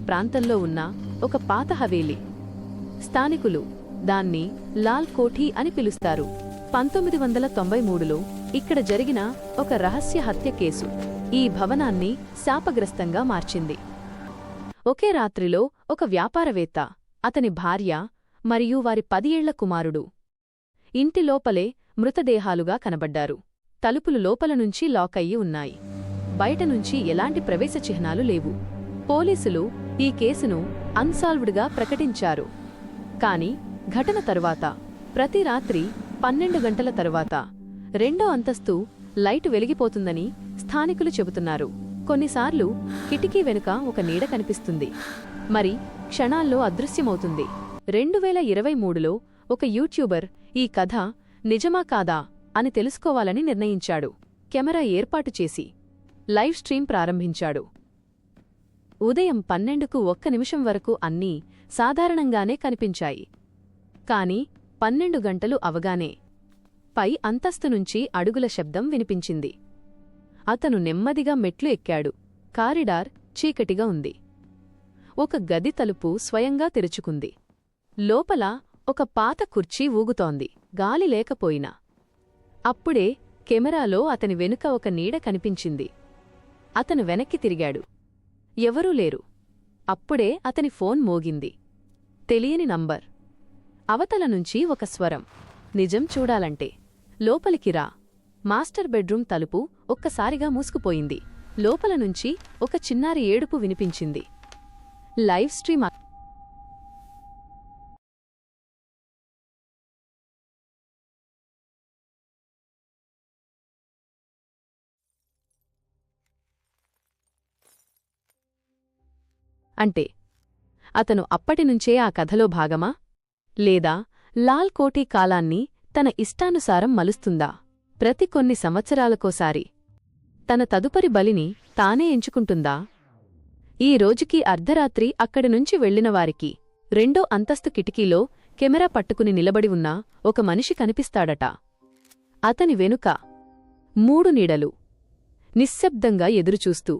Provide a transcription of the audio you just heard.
ప్రాంతంలో ఉన్న ఒక పాత హవేలీ. స్థానికులు దాన్ని లాల్ కోఠీ అని పిలుస్తారు. 1993లో ఇక్కడ జరిగిన ఒక రహస్య హత్య కేసు ఈ భవనాన్ని శాపగ్రస్తంగా మార్చింది. ఒకే రాత్రిలో ఒక వ్యాపారవేత్త, అతని భార్య మరియు వారి 10 ఏళ్ల కుమారుడు ఇంటి లోపలే మృతదేహాలుగా కనబడ్డారు. తలుపులు లోపల నుంచి లాక్ అయ్యి ఉన్నాయి. బయట నుంచి ఎలాంటి ప్రవేశ చిహ్నాలు లేవు. పోలీసులు ఈ కేసును అన్సాల్వ్డ్గా ప్రకటించారు. కాని ఘటన తరువాత ప్రతి రాత్రి 12 గంటల తరువాత 2వ అంతస్తు లైటు వెలిగిపోతుందని స్థానికులు చెబుతున్నారు. కొన్నిసార్లు కిటికీ వెనుక ఒక నీడ కనిపిస్తుంది, మరి క్షణాల్లో అదృశ్యమవుతుంది. 2023లో ఒక యూట్యూబర్ ఈ కథ నిజమా కాదా అని తెలుసుకోవాలని నిర్ణయించాడు. కెమెరా ఏర్పాటు చేసి లైవ్ స్ట్రీమ్ ప్రారంభించాడు. ఉదయం 12కు 1 నిమిషం వరకు అన్నీ సాధారణంగానే కనిపించాయి. కాని 12 గంటలు అవగానే పై అంతస్తు నుంచి అడుగుల శబ్దం వినిపించింది. అతను నెమ్మదిగా మెట్లు ఎక్కాడు. కారిడార్ చీకటిగా ఉంది. ఒక గది తలుపు స్వయంగా తెరుచుకుంది. లోపల ఒక పాత కుర్చీ ఊగుతోంది, గాలి లేకపోయినా. అప్పుడే కెమెరాలో అతని వెనుక ఒక నీడ కనిపించింది. అతను వెనక్కి తిరిగాడు. ఎవరూ లేరు. అప్పుడే అతని ఫోన్ మోగింది. తెలియని నంబర్. అవతల నుంచి ఒక స్వరం, నిజం చూడాలంటే లోపలికి రా. మాస్టర్ బెడ్రూమ్ తలుపు ఒక్కసారిగా మూసుకుపోయింది. లోపల నుంచి ఒక చిన్నారి ఏడుపు వినిపించింది. లైవ్ స్ట్రీమ్ అంటే అతను అప్పటినుంచే ఆ కథలో భాగమా, లేదా లాల్ కోఠీ కాలాన్ని తన ఇష్టానుసారం మలుస్తుందా? ప్రతి కొన్ని సంవత్సరాలకోసారి తన తదుపరి బలిని తానే ఎంచుకుంటుందా? ఈ రోజుకి అర్ధరాత్రి అక్కడి నుంచి వెళ్లినవారికి 2వ అంతస్తు కిటికీలో కెమెరా పట్టుకుని నిలబడి ఉన్న ఒక మనిషి కనిపిస్తాడట. అతని వెనుక 3 నీడలు నిశ్శబ్దంగా ఎదురుచూస్తూ